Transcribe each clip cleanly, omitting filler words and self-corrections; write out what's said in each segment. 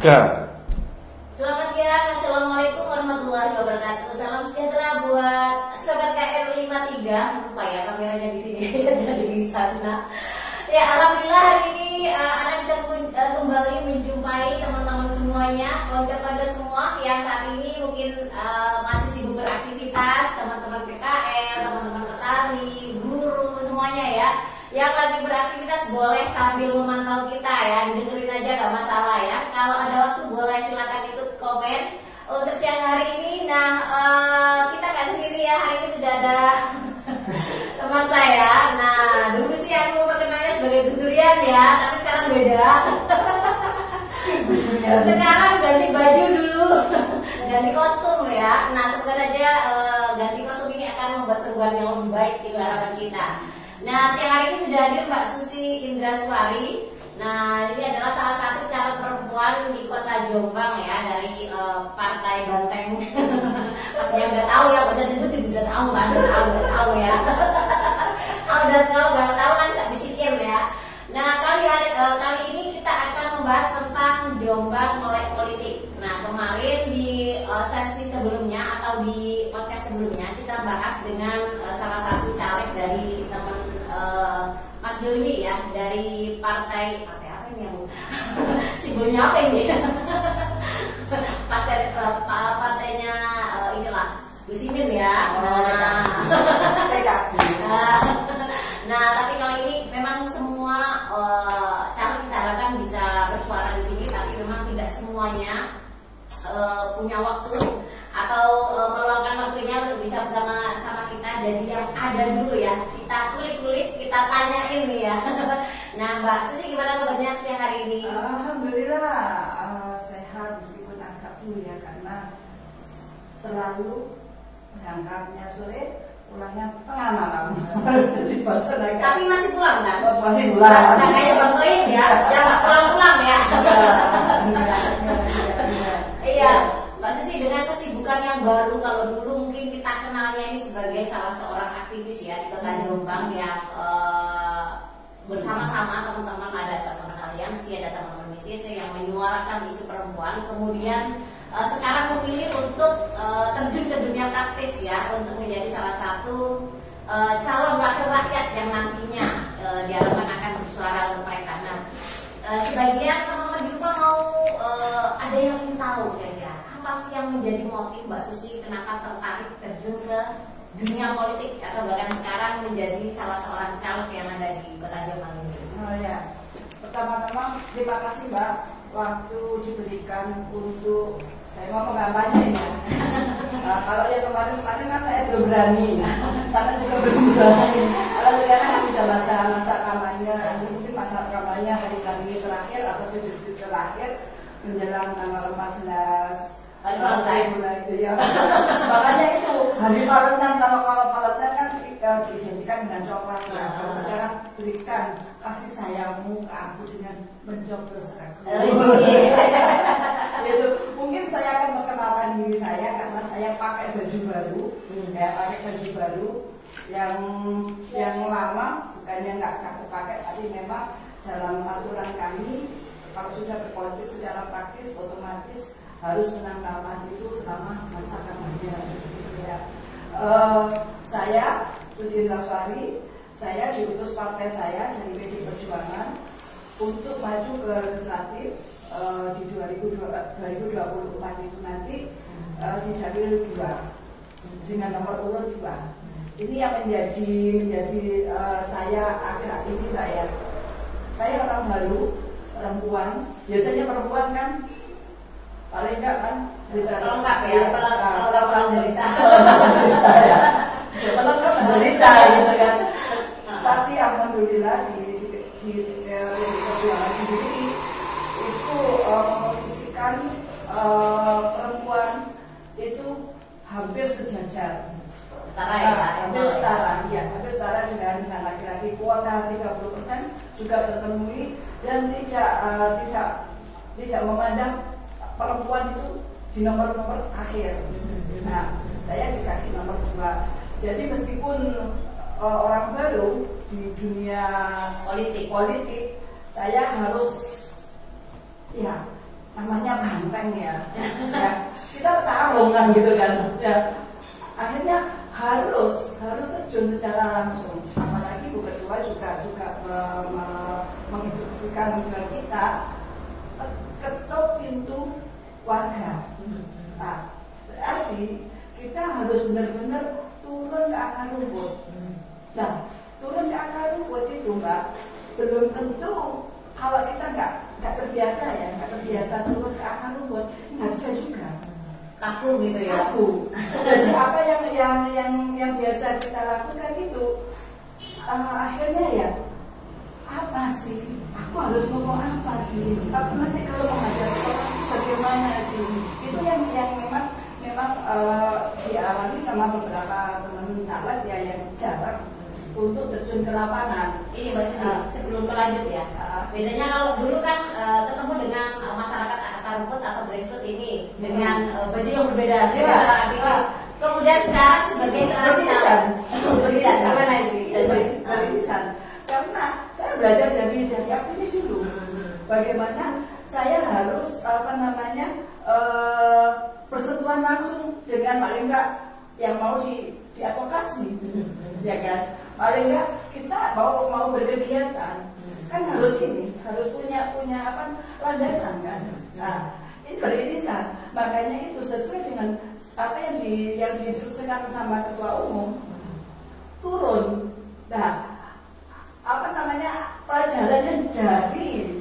Aga. Selamat siang, assalamualaikum warahmatullahi wabarakatuh. Salam sejahtera buat sobat KR 53. Lupa ya kameranya di sini, jadi di sana. Ya, alhamdulillah hari ini Anda bisa kembali menjumpai teman-teman semuanya, konco-konco semua yang saat ini mungkin masih sibuk beraktivitas, teman-teman PKR, teman-teman petani, guru semuanya ya. Yang lagi beraktivitas boleh sambil memantau kita ya, dengerin aja gak masalah ya. Kalau ada waktu boleh silakan ikut komen untuk siang hari ini. Nah, kita gak sendiri ya, hari ini sudah ada teman saya. Nah, dulu sih aku perkenalnya sebagai Gus Durian ya, tapi sekarang beda. Sekarang ganti baju dulu, ganti kostum ya. Nah, semoga saja ganti kostum ini akan membuat perubahan yang lebih baik di harapan kita. Nah, siang hari ini sudah hadir Mbak Susi Indraswari. Nah, ini adalah salah satu calon perempuan di Kota Jombang ya, dari Partai Banteng. Pastinya udah tahu ya, bisa disebut sudah tahu kan? Udah tahu ya. Kalau udah tahu, nggak tahu kan nggak bisikin ya. Nah, kali ini kita akan membahas tentang Jombang Melek Politik. Nah, kemarin di sesi sebelumnya atau di podcast sebelumnya kita bahas dengan salah satu caleg dari teman Mas Doni ya, dari partai apa ini yang simbolnya apa ini? Partainya inilah Gus Imin ya. Nah, tapi kali ini memang semua calon kita harapkan bisa bersuara di sini, tapi memang tidak semuanya punya waktu atau meluangkan waktunya untuk bisa bersama sama kita. Jadi yang ada dulu ya, kita kulik-kulik, kita tanyain nih ya. Nah, Mbak Susi gimana kabarnya siang hari ini? Alhamdulillah sehat meskipun agak flu ya, karena selalu berangkatnya sore, pulangnya tengah malam. Jadi bosan agak. Tapi masih pulang nggak? Masih pulang. Nah, kayak Bang Toib ya, ya nggak pulang-pulang ya. Iya, Mbak Susi, dengan kesibukan yang baru, kalau dulu mungkin kita kenalnya ini sebagai salah seorang aktivis ya di Kota Jombang yang bersama-sama teman-teman, ada teman-teman aliansi, ada teman-teman BCC yang menyuarakan isu perempuan. Kemudian sekarang memilih untuk terjun ke dunia praktis ya, untuk menjadi salah satu calon wakil rakyat yang nantinya diharapkan akan bersuara untuk mereka. Nah, sebagian teman-teman di rumah mau ada yang ingin tahu kira-kira apa sih yang menjadi motif Mbak Susi kenapa tertarik terjun ke dunia politik atau bahkan sekarang menjadi salah seorang caleg yang ada di Kota Jombang ini? Oh ya, pertama-tama terima kasih Mbak, waktu diberikan untuk saya mau kampanye ya. Nah, kalau yang kemarin kan saya belum berani, sampai juga belum berani. Kalau sekarang kan sudah masa kampanye, mungkin masa kampanye hari-hari terakhir atau detik terakhir menjelang tanggal 14 mulai itu ya. Makanya itu hari Valentine, kalau Valentine kan diidentikan dengan coklat ya. Kalau sekarang berikan kasih sayangmu ke aku dengan mencoblos aku. Itu mungkin saya akan memperkenalkan diri saya karena saya pakai baju baru, ya pakai baju baru yang lama, bukannya nggak aku pakai, tapi memang dalam aturan kami kalau sudah berpolitik secara praktis otomatis harus menangkap itu selama masa kampanye. Ya. Saya Susi Indraswari, saya diutus partai saya dari PD Perjuangan untuk maju ke legislatif di 2024 itu nanti di Dapil 2 dengan nomor urut 2. Ini yang menjadi saya agak ini Mbak ya. Saya orang baru, perempuan. Biasanya perempuan kan paling enggak kan pelengkap ya, pelengkap menderita ya. Pelengkap menderita gitu kan. Tapi alhamdulillah di perjuangan sendiri itu memposisikan perempuan itu hampir sejajar, setara ya, hampir setara dengan laki-laki. Kuota 30% juga terpenuhi dan tidak memandang perempuan itu di nomor-nomor akhir. Nah, saya dikasih nomor 2. Jadi meskipun orang baru di dunia politik, saya harus ya namanya banteng ya, ya kita pertarungan gitu kan, ya akhirnya harus terjun secara langsung. Apalagi Bu Ketua juga menginstruksikan ke kita ketuk pintu warga. Nah, berarti kita harus benar-benar turun ke akar rumput. Nah, turun ke akar rumput itu Mbak, belum tentu kalau kita nggak terbiasa ya, nggak terbiasa turun ke akar rumput, nggak bisa juga. Kaku gitu ya. Kaku. Jadi apa yang biasa kita lakukan itu akhirnya ya apa sih? Aku harus ngomong apa sih? Aku nanti kalau menghadapi orang bagaimana sih? Itu yang memang dialami sama beberapa teman caleg ya yang jarang untuk terjun ke lapangan. Ini Mbak Susi, sebelum lanjut ya. Bedanya kalau dulu kan ketemu dengan masyarakat akar rumput atau grassroots ini dengan baju yang berbeda sebagai seorang aktivis. Kemudian sekarang sebagai seorang beririsan. Gimana itu? Beririsan. Karena saya belajar dari aktivis dulu. Bagaimana saya harus bersentuhan langsung dengan paling enggak yang mau diadvokasi, ya kan? Paling enggak kita mau berkegiatan kan harus punya landasan kan. Nah, ini beririsan. Makanya itu sesuai dengan apa yang diinstruksikan sama ketua umum, turun. Nah, pelajarannya dari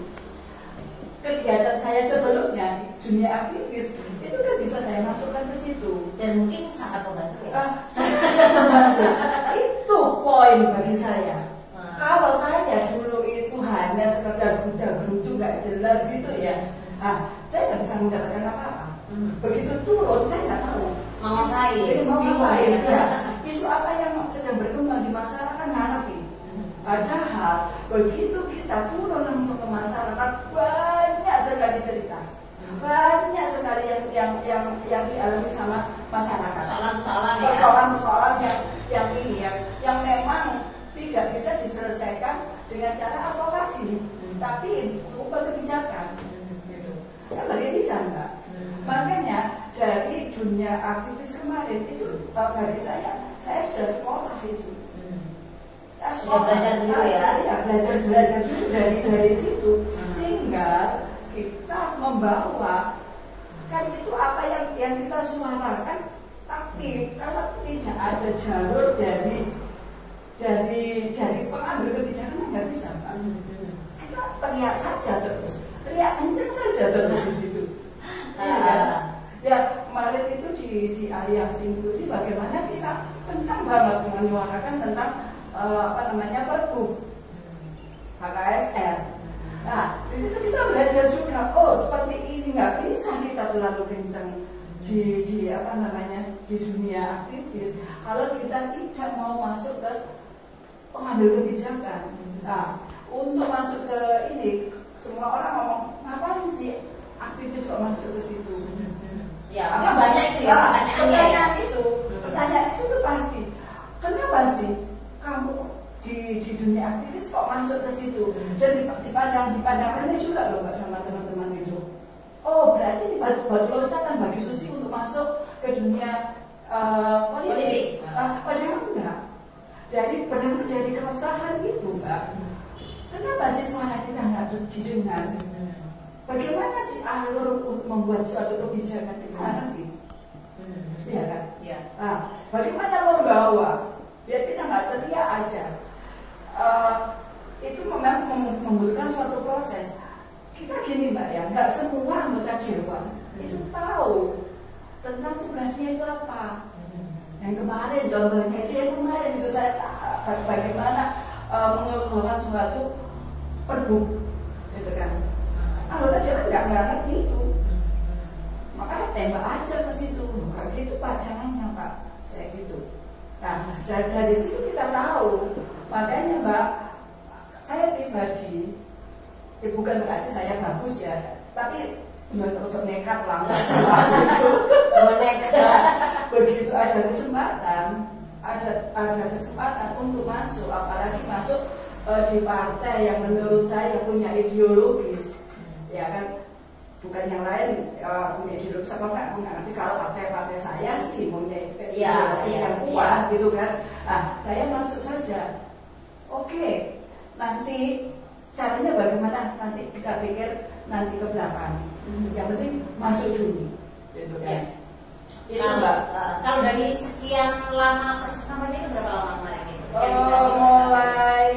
kegiatan saya sebelumnya di dunia aktivis itu kan bisa saya masukkan ke situ dan mungkin sangat membantu ya. Sangat membantu. Itu poin bagi saya. Kalau saya dulu itu hanya sekedar buta-buta nggak jelas gitu ya, saya nggak bisa mendapatkan apa-apa. Begitu turun saya nggak tahu mau ngapain ya. Isu apa yang sedang berkembang di masyarakat ngerti. Padahal begitu kita turun langsung ke masyarakat, banyak sekali cerita, banyak sekali yang dialami sama masyarakat. Persoalan yang memang tidak bisa diselesaikan dengan cara advokasi, tapi berupa kebijakan. Gitu. Kan beririsan Mbak. Makanya dari dunia aktivis kemarin itu bagi saya sudah sekolah itu. Sudah belajar dulu ya. Belajar dulu dari situ. Tinggal kita membawa kan itu apa yang kita suarakan, tapi kalau tidak ada jalur dari pengambil kebijakan nggak bisa Pak. Kita teriak saja terus, teriak kencang saja terus di situ. Ya kemarin itu di aliansi inklusi bagaimana kita kencang banget menyuarakan tentang Pergub HKSR. Nah, di situ kita belajar juga, seperti ini nggak bisa kita terlalu kencang di dunia aktivis kalau kita tidak mau masuk ke pengambil kebijakan. Nah, untuk masuk ke ini, semua orang ngomong ngapain sih aktivis kok masuk ke situ? Ya, banyak itu ya pertanyaan itu tuh pasti. Kenapa sih kamu di dunia aktivis kok masuk ke situ? Dan dipandang remeh juga loh Mbak sama teman-teman itu. Oh, berarti ini batu loncatan bagi Susi untuk masuk ke dunia politik. Padahal enggak. Dari keresahan itu Mbak, kenapa sih suara kita nggak didengar? Bagaimana sih alur untuk membuat suatu kebijakan kita nanti? Iya kan? Ya. Bagaimana membawa? Biar kita nggak teriak aja. Itu memang membutuhkan suatu proses. Kita gini Mbak ya, nggak semua anggota dewan itu tahu tentang tugasnya itu apa. Yang kemarin contohnya itu saya tahu bagaimana mengusulkan suatu pergub, gitu kan. Anggota dewan nggak ngerti itu, makanya tembak aja ke situ. Nggak gitu Pak, jangannya Pak, saya gitu. Nah, dari situ kita tahu. Makanya Mbak, saya pribadi, bukan berarti saya bagus ya, tapi untuk nekat lah. Begitu ada kesempatan untuk masuk, apalagi masuk di partai yang menurut saya punya ideologis, ya kan, bukan yang lain punya ideologi apa enggak ngerti. Kalau partai saya sih punya Iya, yang kuat gitu kan. Nah, saya masuk saja. Oke, nanti caranya bagaimana? Nanti kita pikir nanti ke belakang. Yang penting masuk dulu, gitu kan. Itu Mbak. Kalau dari sekian lama proses kampanye itu berapa lama kemarin itu? Mulai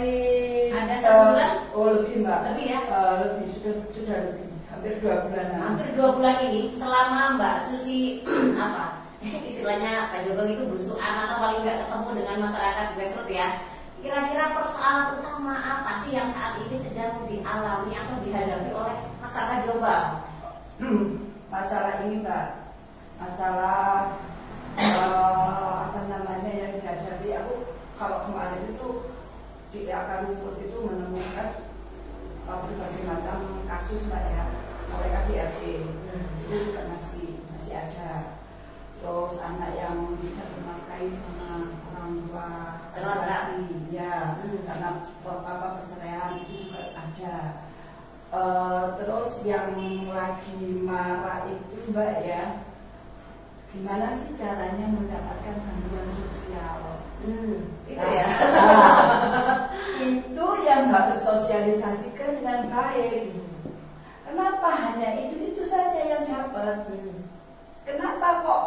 ada 1 bulan? Oh lebih Mbak. Lebih ya? Lebih sudah lebih. Hampir 2 bulan. Hampir 2 bulan ini selama Mbak Susi apa istilahnya Pak Jokowi itu berusukan atau paling nggak ketemu dengan masyarakat grassroots ya, kira-kira persoalan utama apa sih yang saat ini sedang dialami atau dihadapi oleh masyarakat Jombang? Masalah ini Mbak, masalah apa namanya yang dihadapi. Aku kalau kemarin itu di akar rumput itu menemukan berbagai macam kasus Mbak ya, oleh KDRT itu juga masih ada. Terus anak yang tidak termakai sama orang tua laki-laki ya, karena perceraian itu juga ada. Terus yang lagi marah itu Mbak ya, gimana sih caranya mendapatkan bantuan sosial? Itu ya. Itu yang nggak tersosialisasikan dengan baik. Kenapa hanya itu saja yang dapat? Kenapa kok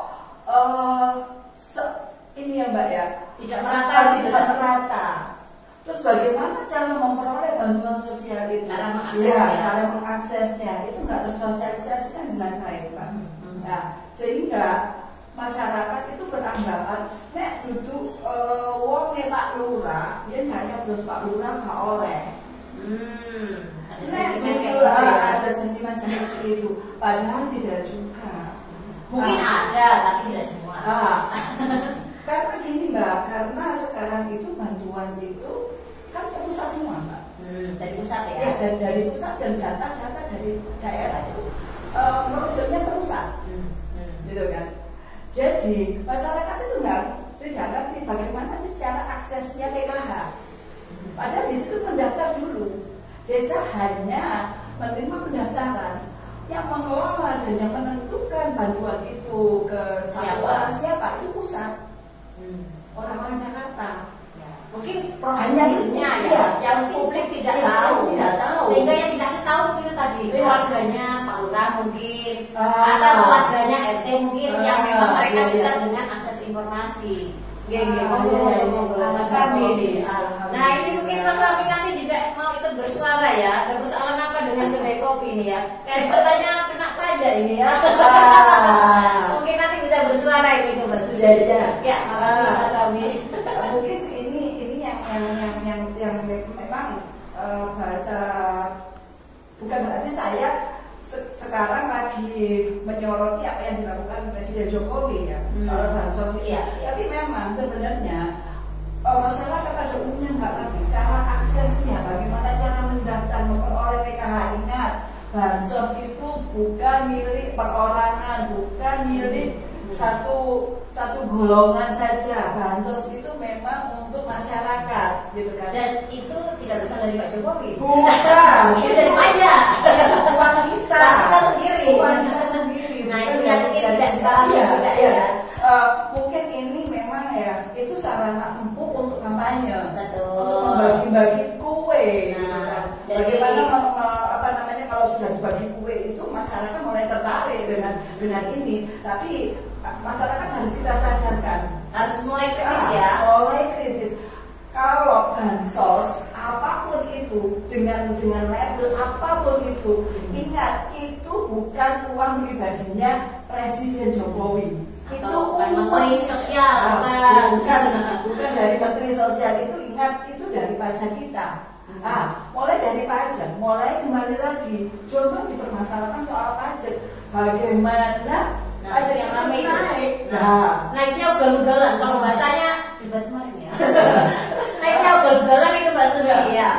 ini ya Mbak ya, tidak merata, tidak merata? Terus bagaimana cara memperoleh bantuan sosial itu? Cara mengaksesnya, ya, cara mengaksesnya itu nggak tersosialisasikan dengan baik Pak. Nah, sehingga masyarakat itu beranggapan nek duduk wong Pak Lurah, dia hanya terus Pak Lurah nggak oleh. Ada sentimen seperti itu, padahal tidak juga. Mungkin ada, tapi tidak semua. Karena gini Mbak, karena sekarang itu bantuan itu kan pusat semua Mbak. Dari pusat ya? Ya, dari pusat, dan data-data dari daerah itu merujuknya ke pusat, gitu kan. Jadi masyarakat itu tidak ngerti bagaimana sih cara aksesnya PKH. Padahal di situ mendaftar dulu. Desa hanya menerima pendaftaran. Yang mengelola dan yang menentukan bantuan itu ke siapa itu pusat, orang-orang Jakarta. Ya. Mungkin prosedurnya ya, yang publik tidak tahu, sehingga yang dikasih tahu itu tadi keluarganya Pak Lurah mungkin, atau keluarganya RT mungkin, yang memang mereka bisa dengan akses informasi. Monggo Mas Kami. Nah ini mungkin Mas Kami nanti juga mau ikut bersuara ya. Ada persoalan apa dengan kedai kopi ini ya? Kayak katanya kena pajak ini ya. Mungkin nanti bisa bersuara ini Mbak Susi. Ya, makasih Mas Kami. Mungkin ini yang memang bahasa, bukan berarti saya sekarang lagi menyoroti apa yang dilakukan Presiden Jokowi ya, soal bansos ini. Tapi memang sebenarnya masyarakat pada umumnya nggak ngerti cara aksesnya, bagaimana cara mendaftar memperoleh PKH. Ingat, bansos itu bukan milik perorangan, bukan milik satu golongan saja. Bansos itu memang untuk masyarakat, gitu kan. Dan itu tidak berasal dari Pak Jokowi. Bukan. Itu dari pajak. Uang kita. Uang kita sendiri. Nah itu yang mungkin tidak dipahami juga ya. Mungkin ini memang ya itu sarana empuk untuk kampanye. Betul. Untuk membagi-bagi kue. Nah, bagaimana apa namanya kalau sudah dibagi kue itu masyarakat mulai tertarik dengan ini. Tapi masyarakat harus kita sadarkan, harus mulai kritis ya. Mulai kritis. Kalau bansos apapun itu dengan label apapun itu, ingat itu bukan uang pribadinya Presiden Jokowi. Itu bukan Menteri Sosial, bukan dari Menteri Sosial. Itu ingat, itu dari pajak kita. Mulai dari pajak, mulai kembali lagi. Coba dipermasalahkan soal pajak. Bagaimana pajak yang ramai naik? Naiknya ugal-ugalan. Kalau bahasanya debat kemarin ya. Naiknya ugal-ugalan itu Mbak Susi ya.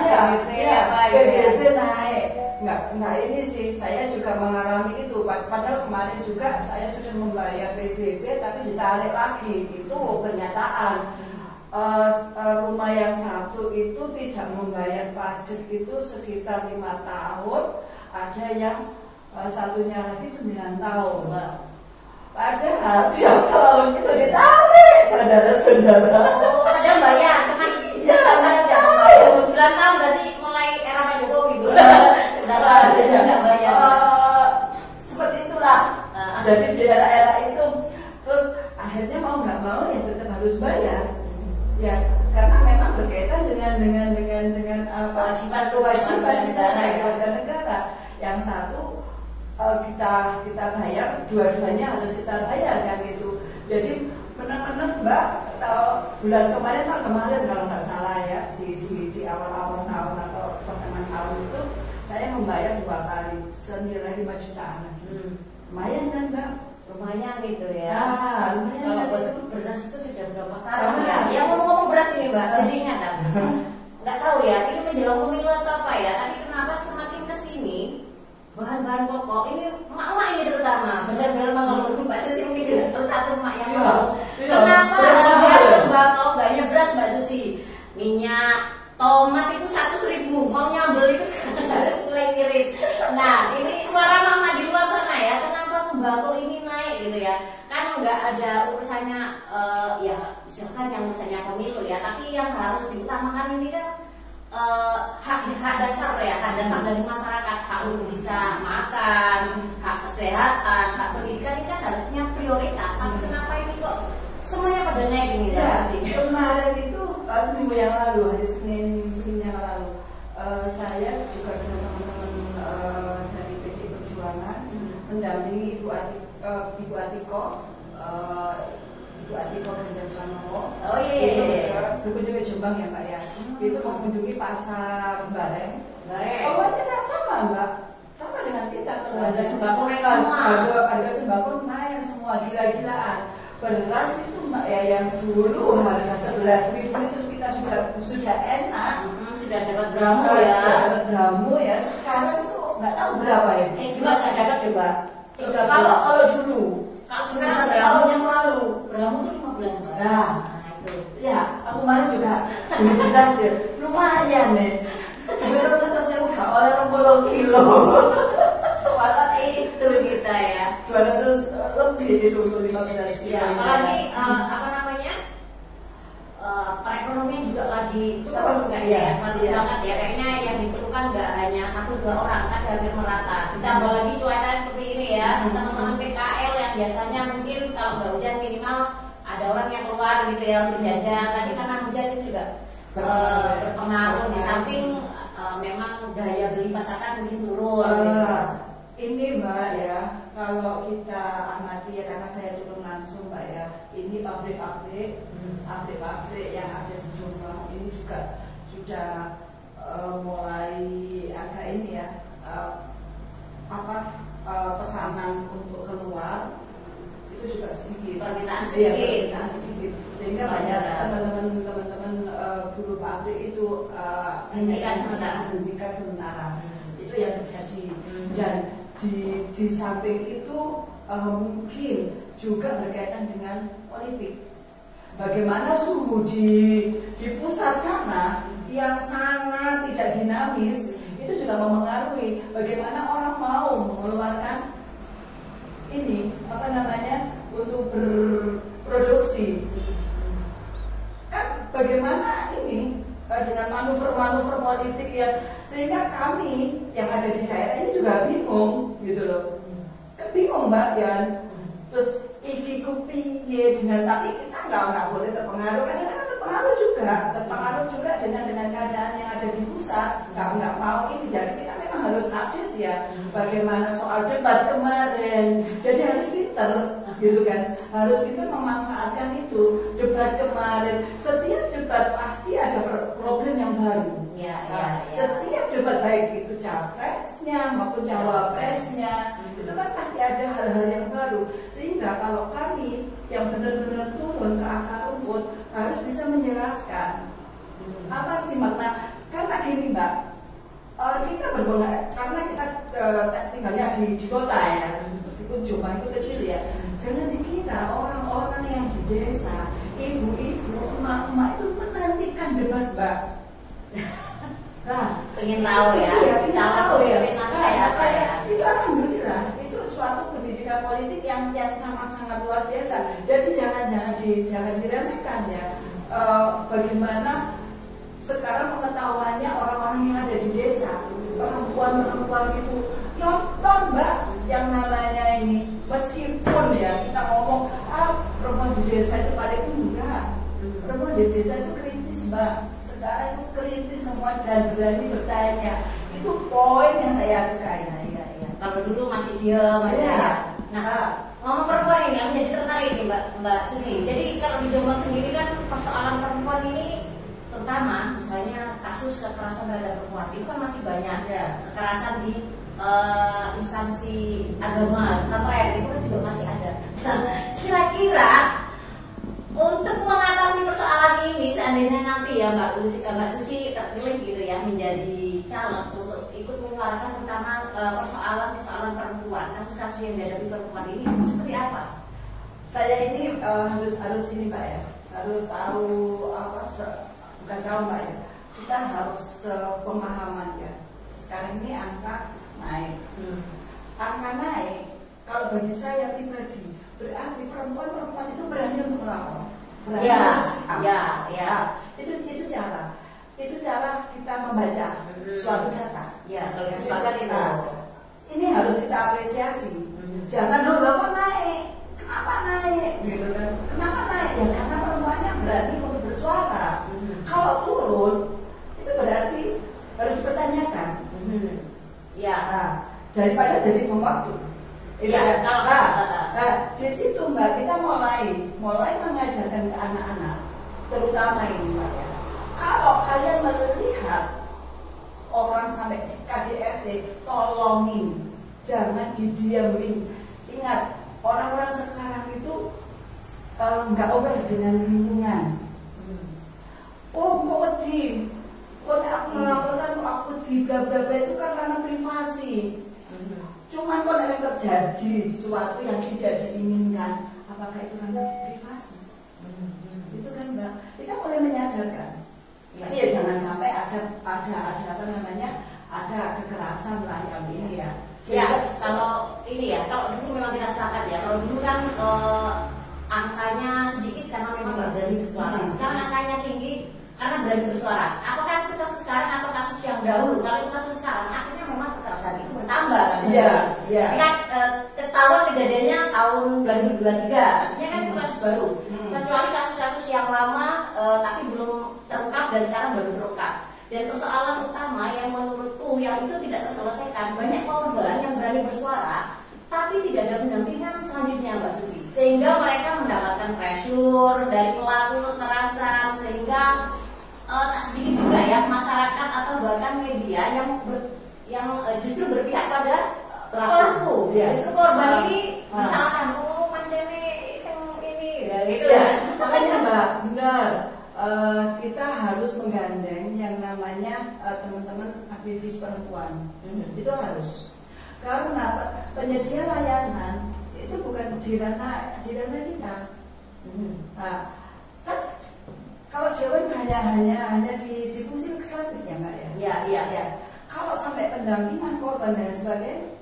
PDB naik. Enggak ini sih, saya juga mengalami itu. Padahal kemarin juga saya sudah membayar PDB tapi ditarik lagi. Itu pernyataan. Rumah yang satu itu tidak membayar pajak itu sekitar 5 tahun. Ada yang satunya lagi 9 tahun. Padahal tiap tahun itu ditarik, saudara-saudara. Oh, ada bayar, teman. Iya, tidak bayar. 9 tahun berarti mulai era Pak Jokowi gitu. Saudara, tidak bayar. Seperti itulah. Jadi di era-era itu, terus akhirnya mau nggak mau ya tetap harus bayar. Ya, karena memang berkaitan dengan kewajiban kita sebagai warga negara. Yang satu kita bayar, dua-duanya harus kita bayar kan gitu. Jadi benar-benar Mbak, bulan kemarin kalau nggak salah ya, di awal-awal tahun atau pertengahan tahun itu saya membayar 2 kali senilai 5 jutaan. Lumayan kan Mbak? Lumayan gitu ya. Lumayan. Kalau buat itu beras itu sudah berapa kali ya? Yang ngomong-ngomong beras ini Mbak, jadi ingat nggak tahu ya, ini menjelang pemilu atau apa ya? Tapi kenapa semakin kesini bahan-bahan pokok ini emak-emak ini terutama benar-benar mengeluh. Mbak Susi mungkin sudah salah satu emak yang ngomong. Kenapa harga sembako nggaknya beras Mbak Susi? Minyak, tomat itu 100.000, mau nyambel itu sekarang harus mulai ngirit. Nah, ini suara mama di luar sana ya, kenapa sembako ini naik gitu ya? Kan nggak ada urusannya, ya misalkan yang urusannya pemilu ya, tapi yang harus diutamakan ini kan hak dasar ya, hak dasar dari masyarakat, hak untuk bisa makan, hak kesehatan, hak pendidikan ini kan harusnya prioritas. Tapi kenapa ini kok semuanya pada naik ini? Ya, kemarin itu seminggu yang lalu, hari Senin yang lalu, saya juga dengan teman-teman dari PDI Perjuangan mendampingi Ibu Atiko Ganjar Pranowo. Oh iya. Berkunjung ke Jombang ya Mbak ya. Itu mengunjungi pasar Bareng. Bareng. Sama Mbak, sama dengan kita. Harga sembako naik semua. Harga sembako naik semua, gila-gilaan. Beras itu Mbak ya, yang dulu harga 11.000 itu kita sudah enak. Sudah dapat bramu ya. Dapat bramu ya. Sekarang itu nggak tahu berapa ya. Jelas nggak dapat deh Mbak. Kalau dulu. Kalau sekarang tahun yang lalu. Bramu itu 15 Mbak. Nah, itu. Ya, aku kemarin juga beli beras ya. Lumayan nih. Belum tentu saya udah oleh 20 kilo. Malah itu kita ya. 200 lebih itu untuk 15 kilo. Ya, apalagi apa namanya? Perekonomian juga lagi turun nggak ya? Satu banget ya. Kayaknya yang diperlukan nggak hanya 1-2 orang, tapi hampir merata. Ditambah lagi cuaca seperti ini ya. Teman-teman PKL yang biasanya mungkin kalau nggak hujan minimal ada orang yang keluar gitu ya untuk jajan. Tapi karena hujan itu juga berpengaruh. Di samping memang daya beli masyarakat mungkin turun. Gitu. Ini Mbak ya, kalau kita amati ya, karena saya turun langsung Mbak ya, ini pabrik-pabrik yang ada di Jombang ini juga sudah mulai agak ini ya, pesanan untuk keluar itu juga sedikit, permintaan sedikit, sehingga banyak teman-teman buruh pabrik itu hentikan sementara. Itu yang terjadi. Dan di samping itu mungkin juga berkaitan dengan politik. Bagaimana suhu di pusat sana yang sangat tidak dinamis itu juga mempengaruhi bagaimana orang mau mengeluarkan ini untuk berproduksi. Kan bagaimana ini dengan manuver-manuver politik yang sehingga kami yang ada di daerah ini juga bingung gitu loh. Bingung Mbak Yan. Terus iki kupiye dengan, tapi kita nggak boleh terpengaruh, karena terpengaruh juga dengan keadaan yang ada di pusat. Nggak mau ini, jadi kita memang harus update ya. Bagaimana soal debat kemarin, jadi harus pinter gitu kan, harus pinter memanfaatkan itu debat kemarin. Setiap debat pasti ada problem yang baru. Setiap debat baik itu capresnya maupun cawapresnya itu kan pasti ada hal-hal yang baru, sehingga kalau kami yang benar-benar turun ke akar rumput harus bisa menjelaskan apa sih makna. Karena gini Mbak, kita karena kita tinggalnya di kota ya, meskipun Jombang itu kecil ya, jangan dikira orang-orang yang di desa, ibu-ibu, emak-emak itu menantikan debat Mbak. Pengen tahu ya, pengen tahu ya, pengen tahu kayak apa ya. Itu alhamdulillah dunia politik yang sangat luar biasa. Jadi jangan diremehkan ya. Bagaimana sekarang pengetahuannya orang-orang yang ada di desa, perempuan itu nonton Mbak yang namanya ini, meskipun ya kita ngomong perempuan di desa itu paling enggak, perempuan di desa itu kritis Mbak, sekarang itu kritis semua dan berani bertanya, itu poin yang saya sukai. Kalau dulu masih diam aja ya. Nah, ngomong perempuan ini yang jadi tertarik nih Mbak Susi. Jadi kalau di Jombang sendiri kan persoalan perempuan ini, terutama misalnya kasus kekerasan terhadap perempuan itu kan masih banyak ya. Kekerasan di instansi agama, pesantren itu kan juga masih ada. Nah, kira-kira untuk mengatasi persoalan ini, seandainya nanti ya Mbak Susi terpilih gitu ya menjadi caleg untuk ikut menyuarakan tentang persoalan perempuan, kasus-kasus yang dihadapi perempuan ini seperti apa? Saya ini harus ini Mbak ya, harus tahu bukan tahu Mbak ya, kita harus pemahaman ya. Sekarang ini angka naik, angka naik. Kalau bagi saya pribadi, berarti perempuan itu berani untuk melapor, berani itu cara kita membaca suatu data. Ya, kalau sepakat itu. Ini harus kita apresiasi. Jangan Bapak naik, kenapa naik? Gitu kan? Kenapa naik? Ya karena perempuannya berani untuk bersuara. Kalau turun, itu berarti harus dipertanyakan. Ya. Daripada jadi bom waktu. Iya. Di situ Mbak kita mulai mengajarkan ke anak-anak, terutama ini Mbak ya. Kalau kalian melihat orang sampai KDRT, tolongin, jangan didiamin. Ingat, orang-orang sekarang itu nggak aware dengan lingkungan. Oh, kok wedi? Kok aku melaporkan, kok aku di bla bla bla itu kan karena privasi. Cuman kalau terjadi sesuatu yang tidak diinginkan, apakah itu karena privasi? Itu kan Mbak, kita mulai menyadarkan. Tapi ya jangan sampai ada apa namanya, ada kekerasan lah yang ini ya. Ya, kalau ini ya, kalau dulu memang kita sepakat ya. Kalau dulu kan angkanya sedikit karena memang nggak berani bersuara. Sekarang angkanya tinggi karena berani bersuara. Apakah itu kasus sekarang atau kasus yang dahulu? Kalau itu kasus sekarang, akhirnya memang kekerasan itu bertambah kan? Iya. Ketika ketahuan kejadiannya tahun 2023, artinya kan itu kasus baru. Kecuali kasus-kasus yang lama tapi belum terungkap dan sekarang baru terungkap. Dan persoalan utama yang menurutku yang itu tidak terselesaikan, banyak korban yang berani bersuara tapi tidak ada pendampingan selanjutnya Mbak Susi, sehingga mereka mendapatkan pressure dari pelaku kekerasan, sehingga tak sedikit juga ya masyarakat atau bahkan media yang justru berpihak pada pelaku. Justru korban ini misalkan mencene ini ya gitu ya. Makanya Mbak, benar. Kita harus menggandeng yang namanya teman-teman aktivis perempuan. Itu harus. Karena penyedia layanan itu bukan di ranah kita. Kan kalau Dewan hanya di fungsi legislatif ya Mbak ya. Iya. Kalau sampai pendampingan korban dan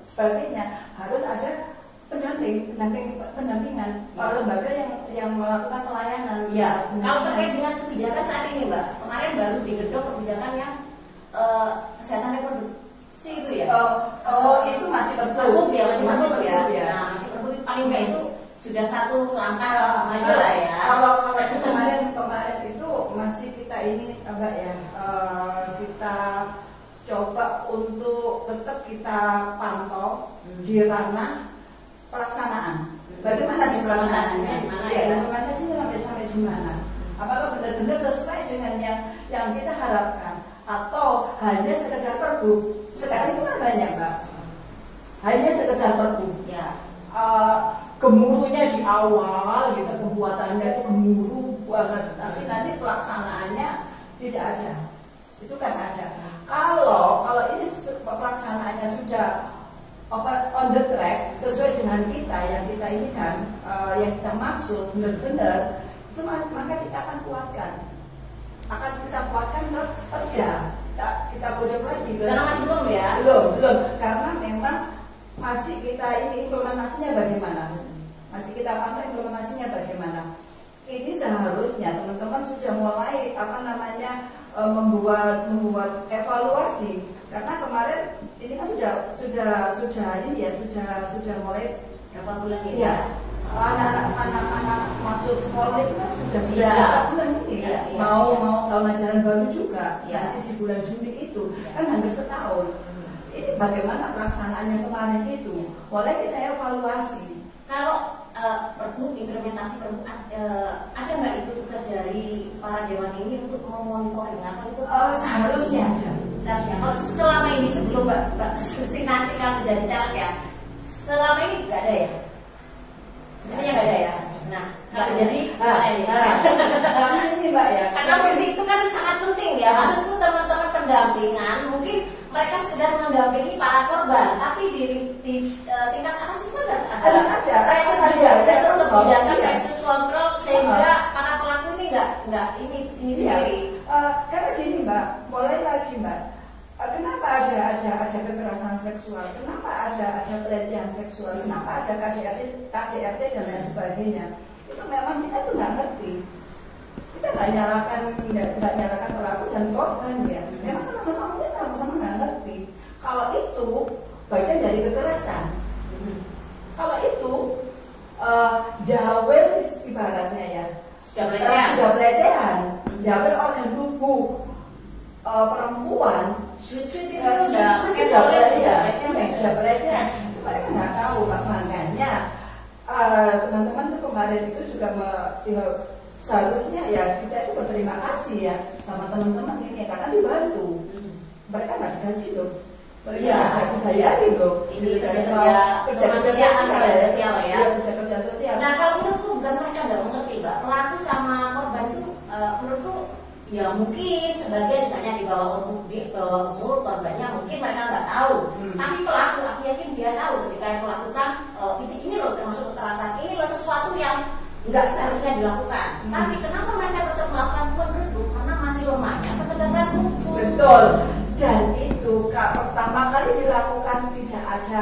sebagainya harus ada pendampingan lembaga yang melakukan pelayanan. Ya, kalau terkait dengan kebijakan saat ini Mbak, kemarin baru digedok kebijakan yang kesehatan reproduksi itu ya. Itu masih pergub ya, masih pergub ya. Nah, masih pergub, paling enggak itu sudah satu langkah maju lah ya. Kalau itu kemarin itu masih kita ini Mbak ya, kita coba untuk tetap kita pantau di ranah pelaksanaan. Bagaimana sih pelaksanaannya? Implementasinya sampai di mana? Apakah benar-benar sesuai dengan yang kita harapkan atau hanya sekedar pergub? Sekarang itu kan banyak Mbak, hanya sekedar pergub. Ya. Gemuruhnya di awal gitu, pembuatannya itu gemuruh banget, tapi nanti pelaksanaannya tidak ada. Itu kan ada. Kalau ini pelaksanaannya sudah on the track sesuai dengan yang kita ini kan yang kita maksud benar-benar, itu maka kita akan kuatkan ke kerja, kita boleh lagi. Sekarang belum ya? Belum, karena memang masih kita ini implementasinya bagaimana? Masih kita pantau implementasinya bagaimana? Ini seharusnya teman-teman sudah mulai membuat evaluasi, karena kemarin ini kan sudah ini ya sudah mulai berapa bulan ini ya. Anak-anak masuk sekolah itu kan sudah ya. berapa bulan ini ya, ya. Mau tahun ajaran baru juga ya. nanti di bulan Juni itu kan hampir setahun. Ini bagaimana pelaksanaannya kemarin itu? Boleh kita evaluasi. Kalau perbu implementasi perbu ada nggak itu tugas dari para dewan ini untuk memonitoring atau itu seharusnya ada. Seharusnya kalau selama ini sebelum Mbak Susi nanti kalau jadi caleg ya, selama ini nggak ada ya? Sepertinya nggak ada ya. Nah, kalau jadi karena ini Mbak ya. Karena fungsi itu kan sangat penting ya. Maksudku teman-teman pendampingan mungkin mereka sekedar mendampingi para korban, tapi di tingkat atas itu harus ada pressure kebijakan, pressure kontrol sehingga para pelaku ini nggak ini sendiri. Karena gini Mbak, mulai lagi Mbak. Kenapa ada kekerasan seksual? Kenapa ada pelecehan seksual? Kenapa ada KDRT dan lain sebagainya? Itu memang kita tuh nggak ngerti. Kita nggak nyalakan pelaku dan korban ya. Memang sama-sama mungkin sama-sama nggak ngerti. Kalau itu bagian dari kekerasan. Kalau itu jawel ibaratnya ya. Sudah pelecehan. Jawel organ tubuh perempuan. Sweet itu sudah pelecehan. Itu mereka nggak tahu Pak. Makanya teman-teman tuh kemarin itu juga seharusnya ya kita itu berterima kasih ya sama teman-teman ini karena dibantu. Mereka nggak digaji loh, mereka nggak dibayari loh. Ini kerja sosial ya. Kerja sosial. Nah kalau menurutku bukan mereka nggak mengerti Mbak, pelaku sama korban itu menurutku ya mungkin sebagian misalnya di bawah umur korbannya mungkin mereka nggak tahu. Tapi pelaku aku yakin dia tahu ketika yang melakukan ini loh termasuk kekerasan, ini loh sesuatu yang nggak seharusnya dilakukan. Tapi kenapa mereka tetap melakukan menurutku? Karena masih lemahnya penegakan hukum. Betul. Dan itu pertama kali dilakukan tidak ada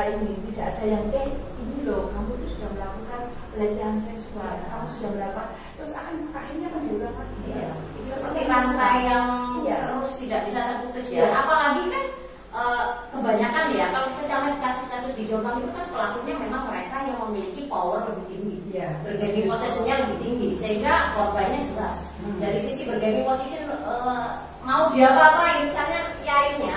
yang ini loh kamu itu sudah melakukan pelecehan seksual, kamu sudah melakukan, terus akhirnya kan diulang lagi. Iya. Itu seperti rantai yang terus tidak bisa terputus ya. Apalagi kan kebanyakan ya kalau kita lihat kasus-kasus di Jombang itu kan pelakunya memang mereka yang memiliki power lebih tinggi, bergaining posisinya lebih tinggi, sehingga korbannya jelas. Dari sisi bergaining position mau dia apa-apain, misalnya yainnya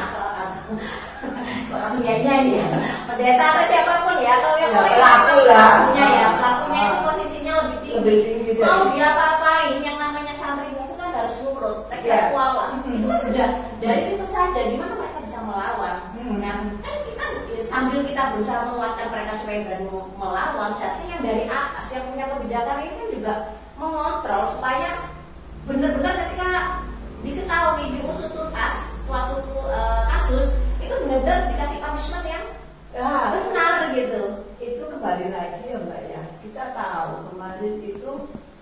langsung yainnya ya, pendeta atau siapapun ya, atau yang pelakunya ya, pelakunya itu posisinya lebih tinggi. Mau dia apa-apain, yang namanya santrinya itu kan harus nurut, seksual lah. Itu kan sudah dari situ saja, gimana mereka bisa melawan. Nah, kan kita sambil kita berusaha menguatkan mereka supaya berani melawan, seharusnya yang dari atas yang punya kebijakan ini kan juga mengontrol supaya benar-benar ketika diketahui diusut tuntas suatu kasus itu benar-benar dikasih punishment yang benar gitu. Itu kembali lagi ya Mbak ya, kita tahu kemarin itu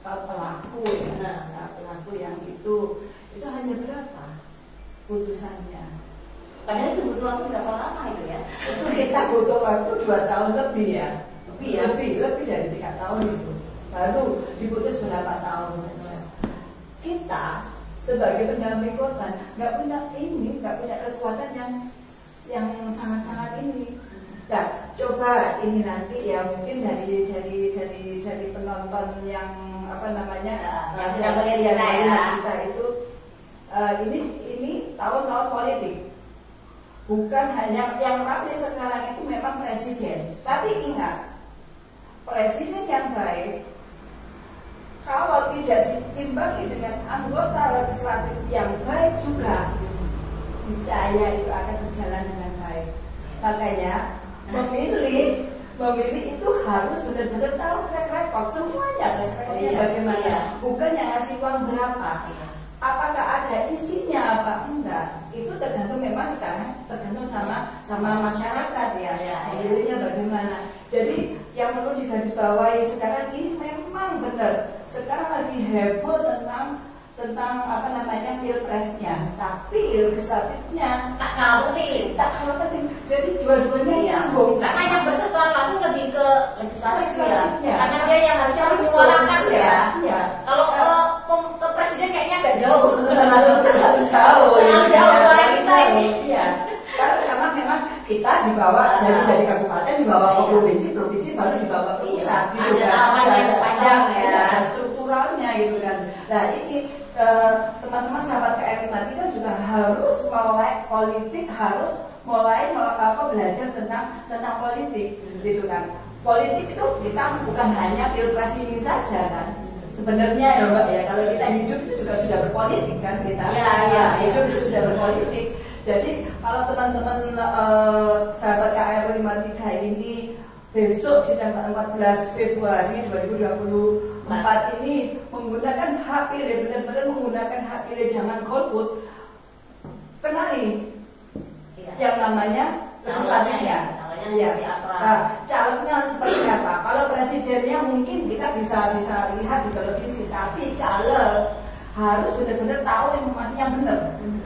pelaku ya, pelaku yang itu hanya berapa putusannya? Padahal itu butuh waktu berapa lama itu ya? Itu kita butuh waktu 2 tahun lebih ya. Lebih dari 3 tahun itu. Baru diputus berapa tahun aja. Kita sebagai pendamping korban nggak punya kekuatan yang sangat-sangat ini. Nah, coba ini nanti ya mungkin dari penonton yang yang sedang melihat kita itu ini tahun-tahun politik. Bukan hanya yang ramai sekarang itu memang presiden. Tapi ingat, presiden yang baik kalau tidak diimbangi dengan anggota legislatif yang baik juga, niscaya itu akan berjalan dengan baik. Makanya memilih itu harus benar-benar tahu track record semuanya, track recordnya bagaimana. Bukan yang ngasih uang berapa, apakah ada isinya apa enggak. Itu tergantung memang sekarang tergantung sama masyarakat ya. Memilihnya bagaimana. Jadi yang perlu digarisbawahi sekarang ini memang benar. Sekarang lagi heboh tentang tentang apa namanya pilpresnya, tapi legislatifnya tak kalah penting. tak kalah penting. Jadi dua-duanya nyambung. Karena yang bersentuhan langsung lebih ke legislatif ya. Legislatifnya. Karena dia yang harusnya menyuarakan ya. Iya. Kalau ke presiden kayaknya agak jauh. Terlalu jauh. Terlalu jauh suara kita ini. Iya. Karena memang kita dibawa dari kabupaten dibawa ke provinsi baru dibawa ke pusat. Ada tahapan yang panjang ya. Ada strukturalnya gitu kan. Nah ini teman-teman sahabat KRI Mati kan juga harus mulai politik, harus mulai belajar tentang politik gitu kan. Politik itu kita bukan hanya pilpres ini saja kan. Sebenarnya ya Mbak ya, kalau kita hidup itu juga sudah berpolitik kan kita. Hidup itu sudah berpolitik. Jadi kalau teman-teman sahabat KRI Mati ini besok di tanggal 14 Februari 2024 ini menggunakan hak pilih, benar-benar menggunakan hak pilih, jangan golput. Kenali yang namanya legislatifnya. Calonnya seperti apa? Nah, calonnya seperti apa? Kalau presidennya mungkin kita bisa lihat di televisi, tapi caleg harus benar-benar tahu informasi yang benar.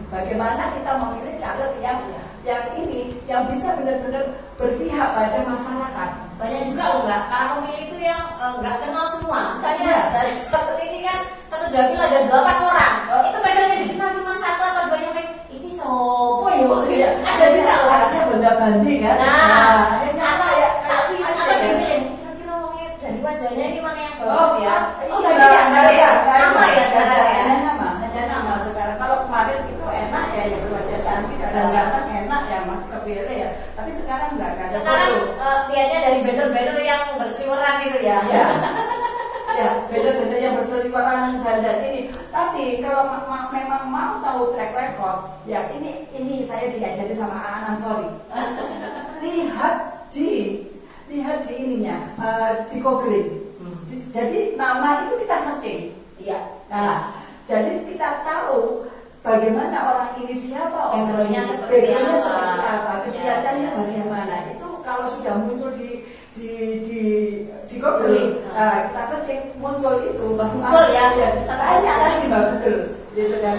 Bagaimana kita memilih caleg yang bisa benar-benar berpihak pada masyarakat. Banyak juga loh Mbak, para pemilih itu yang nggak kenal semua. Misalnya dari satu ini kan, satu dapil ada 8 orang. Itu kadang yang dikenal cuma 1 atau 2 yang ini sopo yo. Ada juga loh. Ada benda bandi kan. Apa ya? Atau dibilin, kira-kira orangnya dari wajahnya ini mana yang bagus ya? Nggak ada ya? Nama ya sekarang ya? Hanya nama sekarang. Kalau kemarin itu enak ya, yang berwajah cantik, kadang-kadang enak ya, masih kepilih ya. Tapi sekarang nggak ada. Sekarang lihatnya dari banner-banner yang berseliweran gitu ya. Ya, banner-banner yang berseliweran dan ini. Tapi kalau memang mau tahu track record, ya ini saya diajari sama Anan sorry. Lihat di ininya, di googling. Jadi nama itu kita searching. Iya. Nah, jadi kita tahu bagaimana orang ini siapa, backgroundnya seperti apa, kegiatannya bagaimana. Itu kalau sudah muncul di Google, kita searching muncul itu. Google ya. Tanya lagi Google, gitu kan.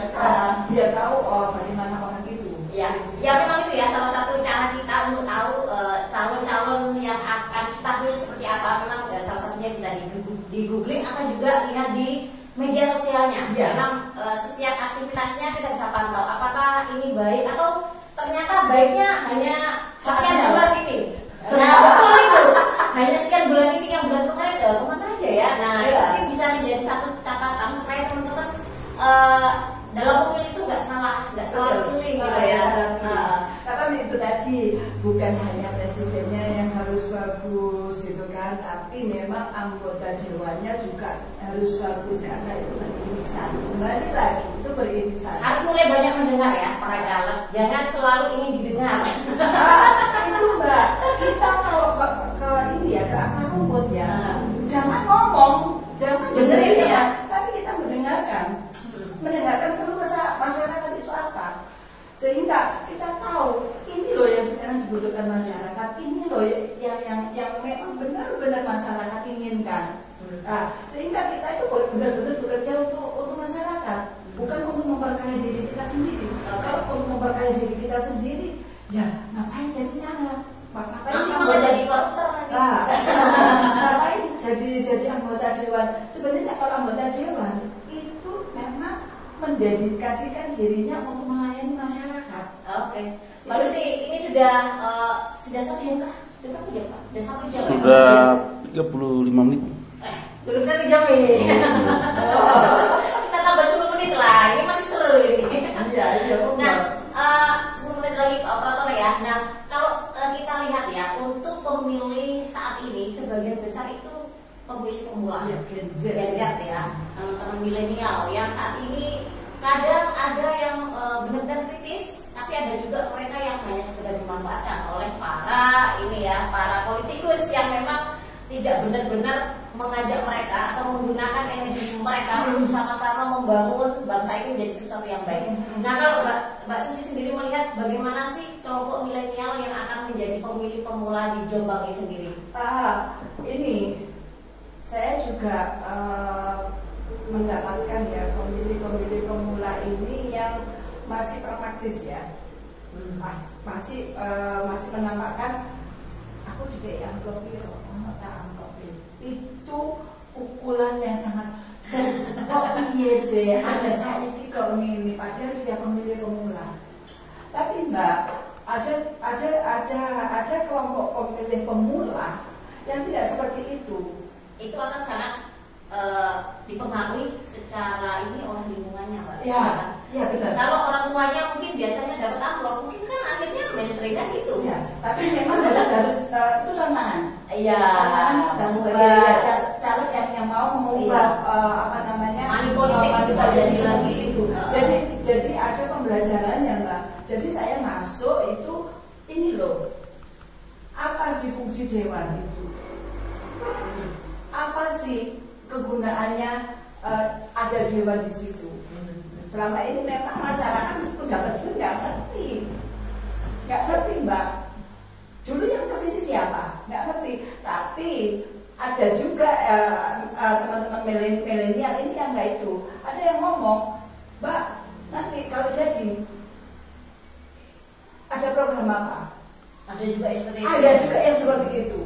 Dia tahu bagaimana orang itu. Ya memang itu ya salah satu cara kita untuk tahu calon-calon yang akan kita pilih seperti apa. Memang salah satunya kita di googling atau juga lihat di media sosialnya. Memang setiap aktivitasnya kita bisa pantau apakah ini baik atau ternyata baiknya hanya sekian bulan ini. Nah betul itu, hanya sekian bulan ini, yang bulan kemarin kemana aja ya. Nah itu bisa menjadi satu catatan supaya teman-teman dalam pemilih itu nggak salah pilih gitu ya. Karena itu tadi bukan hanya presidennya yang harus bagus gitu kan, tapi memang anggota dewannya juga harus bagus karena itu beririsan. Kembali lagi itu beririsan. Harus mulai banyak mendengar ya para caleg. Jangan selalu ini didengar. Itu Mbak, kita kalau ke ini ya ke akar rumput ya, jangan ngomong, jangan dengerin ya, tapi kita mendengarkan keluh kesah masyarakat itu apa, sehingga kita tahu ini loh yang sekarang dibutuhkan masyarakat, ini loh yang memang benar-benar masyarakat inginkan. Nah, sehingga kita itu benar-benar bekerja untuk masyarakat, bukan untuk memperkaya diri kita sendiri. Kalau untuk memperkaya diri kita sendiri, ya ngapain jadi caleg? Ngapain jadi koruptor? Ngapain jadi anggota dewan? Sebenarnya kalau anggota dewan itu memang mendedikasikan dirinya untuk melayani masyarakat. Oke. Lalu sih ini sudah 1 jam kah? Sudah 1 jam. Sudah 35 menit. Belum 1 jam ini. Kita tambah 10 menit lah. Ini masih seru ini. Iya. Nah, 10 menit lagi Pak Operator ya. Nah, kalau kita lihat ya, untuk pemilih saat ini sebagian besar itu pemilih pemula. Gen Z ya, teman-teman milenial yang saat ini kadang ada yang benar-benar kritis, tapi ada juga mereka yang hanya sekedar dimanfaatkan oleh para politikus yang memang tidak benar-benar mengajak mereka atau menggunakan energi mereka untuk sama-sama membangun bangsa ini menjadi sesuatu yang baik. Nah, kalau Mbak Susi sendiri melihat bagaimana sih kelompok milenial yang akan menjadi pemilih pemula di Jombang ini sendiri? Ini saya juga mendapatkan ya pemilih-pemilih praktis ya. Masih menampakkan aku juga amplop itu ukuran yang sangat kok iya sih ada saya ini kok ini padahal sudah pemilih pemula. Tapi Mbak, ada kelompok pemilih pemula yang tidak seperti itu. Itu akan sangat dipengaruhi secara ini oleh lingkungannya, Mbak. Ya benar. Kalau orang tuanya mungkin biasanya dapat amplop, mungkin kan akhirnya mainstreamnya gitu. Ya, tapi memang harus itu tantangan. Iya. Dan sebagai caleg yang mau mengubah money politik itu jadi lagi itu. Jadi ada pembelajarannya Mbak. Jadi saya masuk itu ini loh. Apa sih fungsi dewan itu? Apa sih kegunaannya ada dewan di situ? Selama ini memang masyarakat sudah betul nggak ngerti Mbak. Dulu yang kesini siapa? Nggak ngerti. Tapi ada juga teman-teman milenial ini yang nggak itu. Ada yang ngomong, Mbak, nanti kalau jadi ada program apa? Ada juga yang seperti itu. Ada juga yang seperti itu.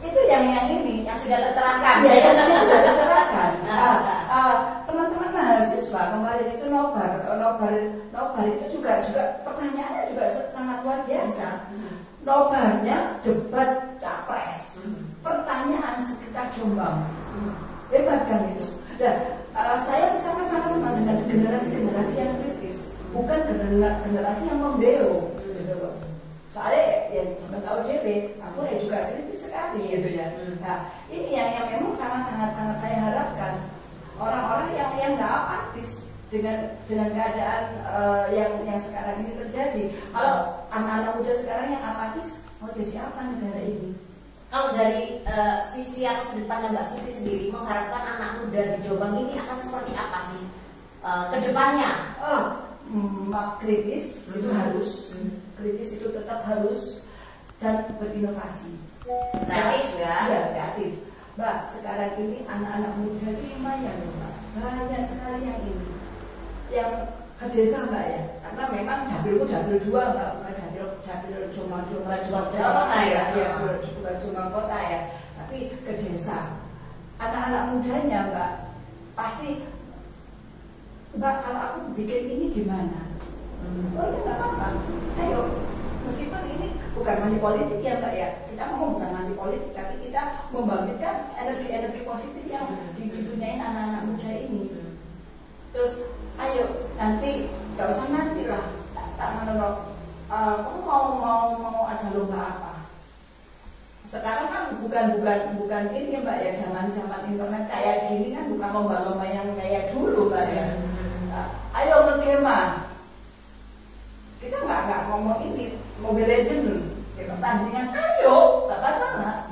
Itu yang ini yang sudah tercerahkan. Ya, yang sudah tercerahkan. Teman-teman mahasiswa kemarin itu nobar itu juga pertanyaannya juga sangat luar biasa. Nobarnya debat capres. Pertanyaan sekitar Jombang. Hebat kan itu. Dan saya sangat-sangat sama dengan generasi yang kritis, bukan generasi yang membeo. Soalnya ya cuma tahu JP, aku ya juga kritis sekali gitu ya. Nah ini yang memang sangat saya harapkan orang-orang yang nggak apatis dengan keadaan yang sekarang ini terjadi. Kalau anak-anak muda sekarang yang apatis, mau jadi apa negara ini? Kalau dari sisi atau sudut pandang Mbak Susi sendiri, mengharapkan anak muda di Jombang ini akan seperti apa sih ke depannya? Kritis itu harus. Kritis itu tetap harus dan berinovasi. Kreatif ya? Iya, kreatif. Mbak, sekarang ini anak-anak muda ini lumayan loh Mbak. Banyak sekali yang ini. Yang ke desa Mbak ya. Karena memang dapilku dapil 2 Mbak, bukan dapil Jombang kota ya. Iya, bukan Jombang kota ya. Tapi ke desa. Anak-anak mudanya Mbak, pasti Mbak, kalau aku bikin ini gimana? Oh ya nggak apa-apa. Ayo, meskipun ini bukan money politik ya Mbak ya. Kita mau bukan money politik, tapi kita membangkitkan energi positif yang didunyain anak-anak muda ini. Terus, ayo nanti nggak usah nanti lah. Tak menolak. Kamu mau ada lomba apa? Sekarang kan bukan ini Mbak ya, zaman internet kayak gini kan bukan lomba-lomba yang kayak dulu Mbak ya. Ayo ngegema. Kita nggak ngomong ini Mobile Legend ya, pertandingan, ayo tak sana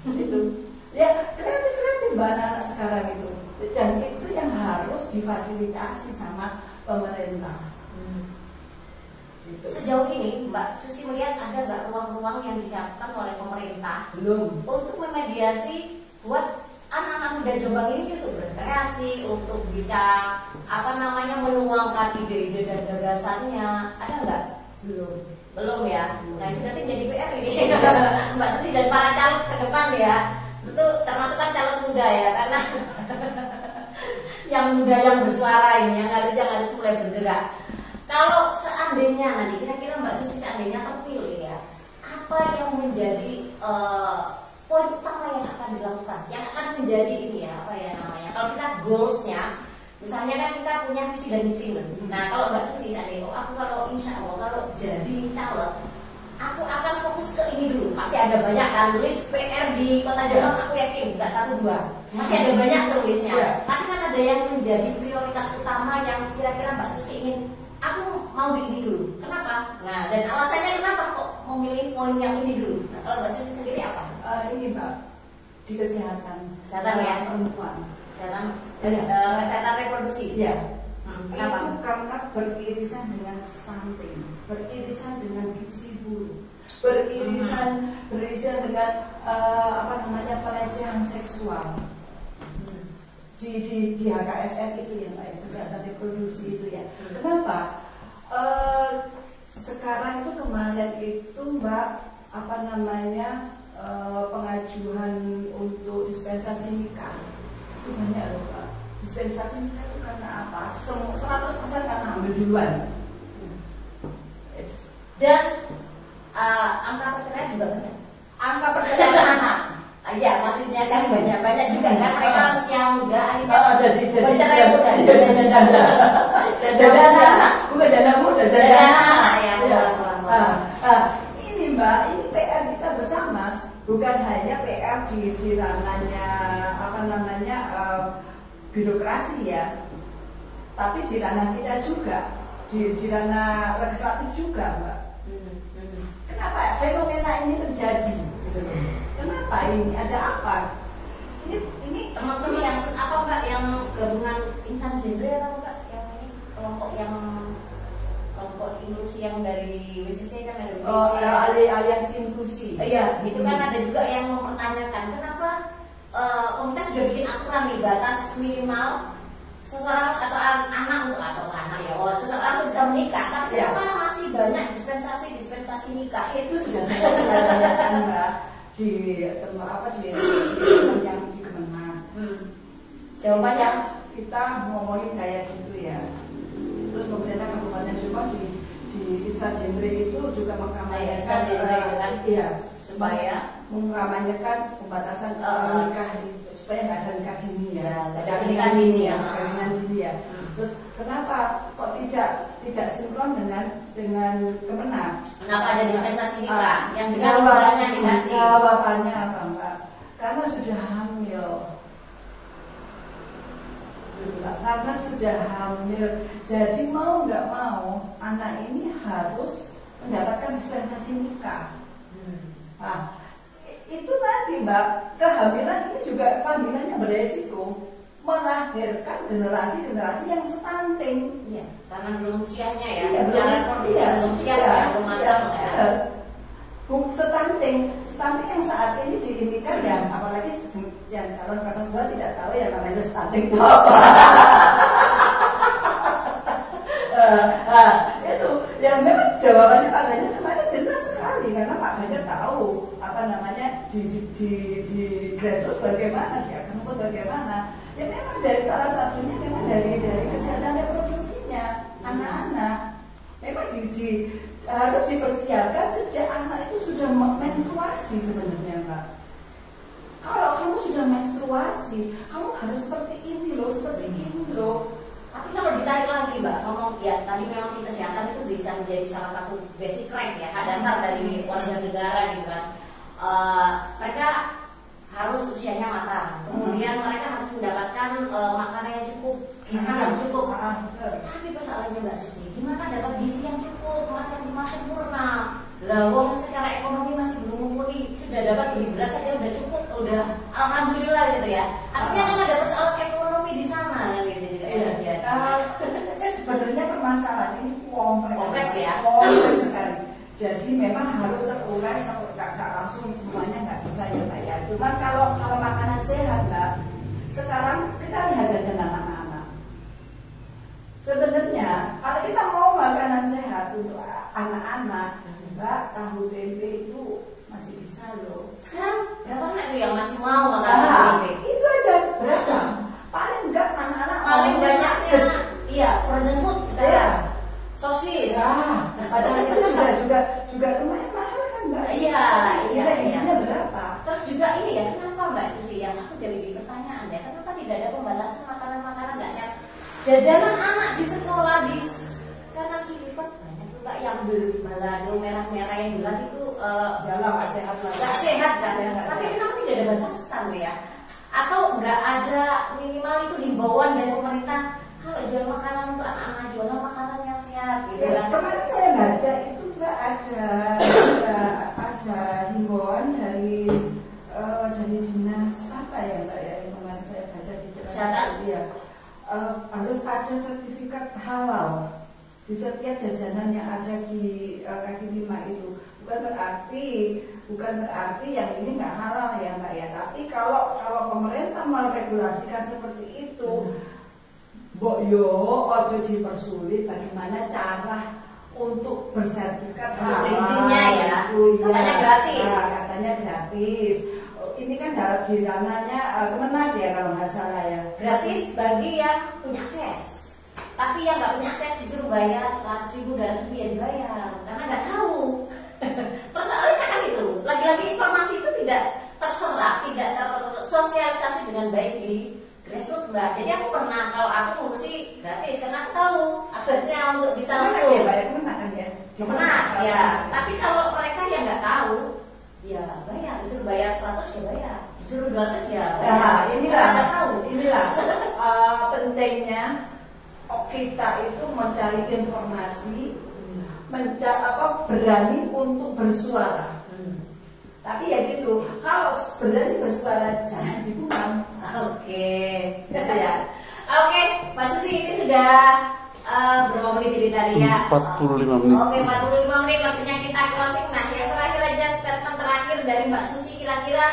itu ya kreatif Mbak anak sekarang itu, dan itu yang harus difasilitasi sama pemerintah. Gitu. Sejauh ini Mbak Susi melihat ada nggak ruang-ruang yang disiapkan oleh pemerintah belum untuk memediasi buat anak-anak muda Jombang ini untuk berkreasi, untuk bisa menuangkan ide-ide dan gagasannya, ada nggak? Belum ya. Nah itu nanti jadi PR ini Mbak Susi dan para caleg ke depan ya. Itu termasuk kan caleg muda ya, karena yang muda yang bersuara ini yang harus mulai bergerak. Kalau seandainya nanti kira-kira Mbak Susi seandainya terpilih ya, apa yang menjadi poin utama yang akan dilakukan, yang akan menjadi ini ya, apa ya namanya, kalau kita goalsnya, misalnya kan kita punya visi dan misi. Nah kalau Mbak Susi seandainya, aku kalau insya Allah kalau jadi caleg, aku akan fokus ke ini dulu. Pasti ada banyak kan list PR di Kota Jombang, aku yakin nggak 1-2, masih ada banyak tulisnya. Tapi kan ada yang menjadi prioritas utama yang kira-kira Mbak Susi ingin, aku mau di ini dulu. Kenapa? Nah dan alasannya kenapa kok memilih poin yang ini dulu? Nah kalau Mbak Susi sendiri apa? Ini Mbak, di kesehatan ya, perempuan, kesehatan reproduksi. Ya. Kenapa? Itu karena beririsan dengan stunting, beririsan dengan gizi buruk, beririsan dengan pelecehan seksual di HKSN itu ya Mbak, kesehatan reproduksi itu ya. Kenapa? sekarang itu kemarin itu Mbak apa namanya pengajuan untuk dispensasi nikah itu banyak loh Mbak. Dispensasi nikah itu karena apa? 100% karena ambil duluan. Dan angka perceraian juga banyak. Angka perceraian anak. Ya maksudnya kan banyak juga kan mereka usia muda akhirnya bercerai muda. Jadi anak, bukan janda muda, jadi anak. Ya. Ini Mbak, ini PR kita bersama, bukan hanya PR di ranahnya apa namanya birokrasi ya, tapi di ranah kita juga, di ranah legislatif juga Mbak. Kenapa fenomena ini terjadi? Gitu loh. Kenapa ini? Ada apa? Ini Teman-teman yang apa Mbak yang gabungan insan genre apa Mbak yang ini kelompok inklusi yang dari WCC kan ada WCC. Oh, aliansi inklusi. Iya, itu kan ada juga yang mempertanyakan kenapa pemerintah sudah bikin aturan nih batas minimal seseorang atau anak ya, seseorang itu bisa menikah, tapi kenapa masih banyak dispensasi nikah? Itu sudah saya tanyakan Mbak di tempat di yang di Kemenang. Jawabannya kita ngomongin kayak gitu ya. Terus pemerintah Kabupaten Jombang di insan genre itu juga mengkampanyekan kan, iya, supaya mengkampanyekan pembatasan nikah supaya nggak ada nikah dini ya, ada pernikahan dini ya. Terus kenapa kok tidak sinkron dengan Kemenang? Kenapa ada dispensasi nikah yang dengan mudahnya dikasih? Jawabannya apa Mbak? Karena sudah hamil. Karena sudah hamil, jadi mau nggak mau anak ini harus mendapatkan dispensasi nikah. Nah, itu nanti Mbak, kehamilan ini juga kehamilannya beresiko melahirkan generasi yang stunting. Iya, karena belum usianya ya. Iya, secara kondisi belum siap ya, belum matang ya. Stunting yang saat ini diinginkan ya, apalagi yang kalau kelas 2 tidak tahu ya namanya stunting itu apa. Itu yang memang jawabannya Pak Ganjar kemarin jelas sekali karena Pak Ganjar tahu apa namanya di grassroots bagaimana, di akar rumput bagaimana. Ya memang dari salah satunya memang dari kesehatan reproduksinya anak-anak memang harus dipersiapkan sejak anak itu sudah menstruasi sebenarnya Mbak. Kalau kamu sudah menstruasi, kamu harus seperti ini loh. Tapi kalau ditarik lagi Mbak, ngomong ya tadi memang sih kesehatan itu bisa menjadi salah satu basic right ya, hak dasar dari warga negara gitu kan. Mereka harus usianya matang, kemudian mereka harus mendapatkan makanan yang cukup, gizi yang cukup. Tapi persoalannya Mbak Susi, gimana dapat gizi yang cukup, emas yang sempurna? Lah, wong secara ekonomi masih belum mumpuni, sudah dapat beli beras saja udah cukup, udah alhamdulillah gitu ya. Artinya kan ada persoalan ekonomi di sana kan gitu juga. Sebenarnya permasalahan ini kompleks ya. Kompleks sekali. Jadi memang harus terurai nggak langsung semuanya nggak bisa ya Mbak ya. Cuma kalau makanan sehat Mbak, sekarang kita lihat jajanan anak-anak. Sebenarnya kalau kita mau makanan sehat untuk anak-anak, Mbak, tahu tempe itu masih bisa loh. Sekarang berapa anak tuh yang masih mau makan tempe? Itu aja berapa? Paling enggak anak-anak paling banyaknya iya frozen food sekarang. Sosis. Ya, padahal itu juga lumayan mahal kan Mbak? Iya. Isinya berapa? Terus juga ini ya, kenapa Mbak Susi yang aku jadi pertanyaan ya, kenapa tidak ada pembatasan makanan-makanan nggak sehat? Jajanan anak di sekolah di kanan kiri banyak tuh Mbak yang beli balado merah-merah yang jelas itu nggak sehat lah. Nggak sehat kan? Tapi kenapa tidak ada batasan ya? Atau nggak ada minimal itu himbauan dari pemerintah? Kalau jual makanan untuk anak-anak, jual makanan yang sehat gitu ya, kan. kemarin saya baca itu Mbak ada himbauan dari dinas apa ya Mbak ya, yang kemarin saya baca di Kesehatan. Iya. Harus ada sertifikat halal di setiap jajanan yang ada di kaki lima itu. Bukan berarti yang ini nggak halal ya Mbak ya. Tapi kalau pemerintah meregulasikan seperti itu, Mbok yo ojo dipersulit bagaimana cara untuk bersertifikat Untuk berizinnya ya. Katanya gratis. Katanya gratis. Ini kan di dananya Kemenag ya kalau nggak salah ya. Gratis bagi yang punya akses. Tapi yang nggak punya akses disuruh bayar 100.000 dan ya dibayar karena nggak tahu. Persoalannya kan itu. Lagi-lagi informasi itu tidak terserap, tidak tersosialisasi dengan baik di grassroots Mbak. Jadi aku pernah, kalau aku ngurusi gratis karena aku tahu aksesnya untuk bisa masuk. Ya, bayar Kemenag kan ya. Kemenag ya. Tapi kalau mereka yang nggak tahu, ya bayar. Disuruh bayar 100 ya bayar. Disuruh 200 ya bayar. Nah, inilah nggak tahu. Inilah pentingnya kita itu mencari informasi, berani untuk bersuara. Tapi ya gitu, kalau berani bersuara jangan dibuang. Oke. Gitu ya. Oke, Mbak Susi ini sudah berapa menit ini tadi ya? 45 menit. Oke, 45 menit waktunya kita closing. Nah, yang terakhir aja statement terakhir dari Mbak Susi, kira-kira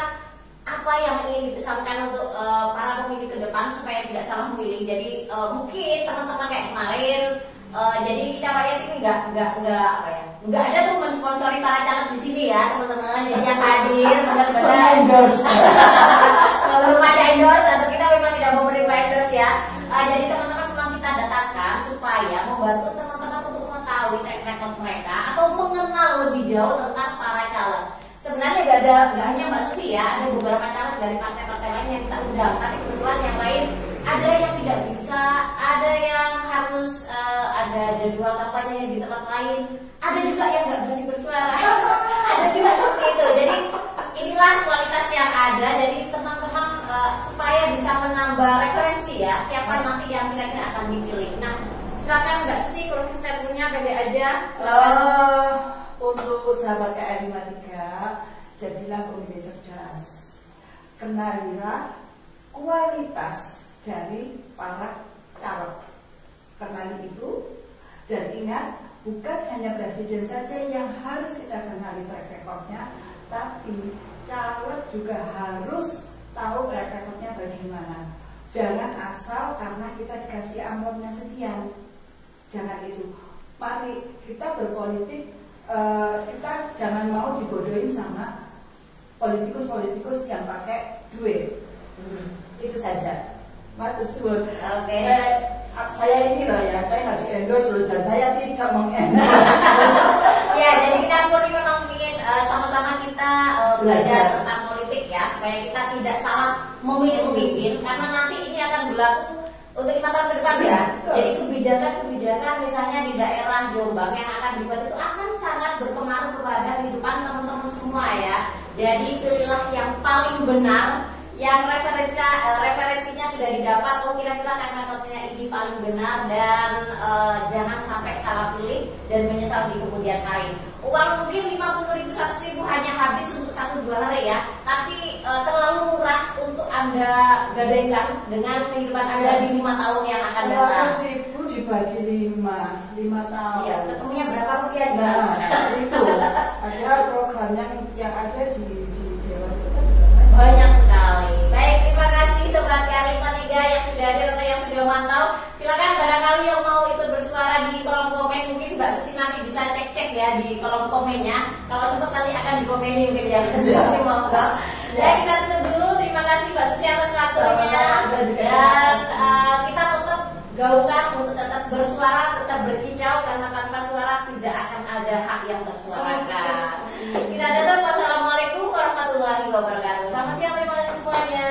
apa yang ingin dipesankan untuk para pemilih ke depan supaya tidak salah memilih. Jadi mungkin teman-teman kayak kemarin, jadi kita rakyat ini nggak ada tuh mensponsori para caleg di sini ya teman-teman. Jadi yang hadir benar-benar belum ada endorse atau kita memang tidak mau menerima endorse ya. Jadi teman-teman memang kita datangkan supaya membantu teman-teman untuk mengetahui track record mereka atau mengenal lebih jauh tentang para caleg. Sebenarnya nggak hanya Mbak Susi ya, ada beberapa caleg dari partai-partai lain yang kita undang. Tapi kebetulan yang lain ada yang tidak bisa, ada yang harus ada jadwal kampanye yang di tempat lain, ada juga yang nggak berani bersuara, ada juga seperti itu. Jadi inilah kualitas yang ada. Jadi teman-teman supaya bisa menambah referensi ya, siapa nanti yang kira-kira akan dipilih. Nah, silakan Mbak Susi closing statementnya pendek aja. Untuk sahabat KR53, jadilah pemilih cerdas. Kenalilah kualitas dari para caleg. Kenali itu dan ingat, bukan hanya presiden saja yang harus kita kenali track recordnya, tapi caleg juga harus tahu track recordnya bagaimana. Jangan asal karena kita dikasih amplopnya sekian. Jangan itu. Mari kita berpolitik, kita jangan mau dibodohin sama politikus-politikus yang pakai duit. Itu saja. Matur. Oke. Saya ini loh ya, saya nggak di endorse loh, dan saya tidak mengendorse. Ya, jadi kita pun memang ingin sama-sama kita belajar tentang politik ya, supaya kita tidak salah memilih pemimpin, karena nanti ini akan berlaku untuk 5 tahun ke depan ya. Jadi kebijakan misalnya di daerah Jombang yang akan dibuat itu akan sangat berpengaruh kepada kehidupan teman-teman semua ya. Jadi pilihlah yang paling benar, yang referensinya sudah didapat, oh kira-kira track-recordnya ini paling benar, dan jangan sampai salah pilih dan menyesal di kemudian hari. Uang mungkin 50.000, 100.000 hanya habis untuk 1-2 hari ya, tapi terlalu murah untuk Anda gadaikan dengan kehidupan Anda di 5 tahun yang akan datang. 100.000 dibagi 5 tahun. Iya, ketemunya berapa rupiah Mbak? Nah, itu ada program yang ada di Dewan itu kan banyak sekali. Baik, terima kasih Sobat KR53 yang sudah hadir atau yang sudah mantau. Silakan barangkali yang mau ikut bersuara di kolom komen, mungkin Mbak Susi nanti bisa cek-cek ya di kolom komennya. Kalau sempat nanti akan dikomeni mungkin ya. Susi mau enggak. Baik, kita tutup dulu. Terima kasih Mbak Susi atas waktunya. Dan kita tetap gaungkan untuk tetap bersuara, tetap berkicau, karena tanpa suara tidak akan ada hak yang tersuarakan. Kita tutup. Wassalamualaikum warahmatullahi wabarakatuh. Selamat siang, terima kasih semuanya.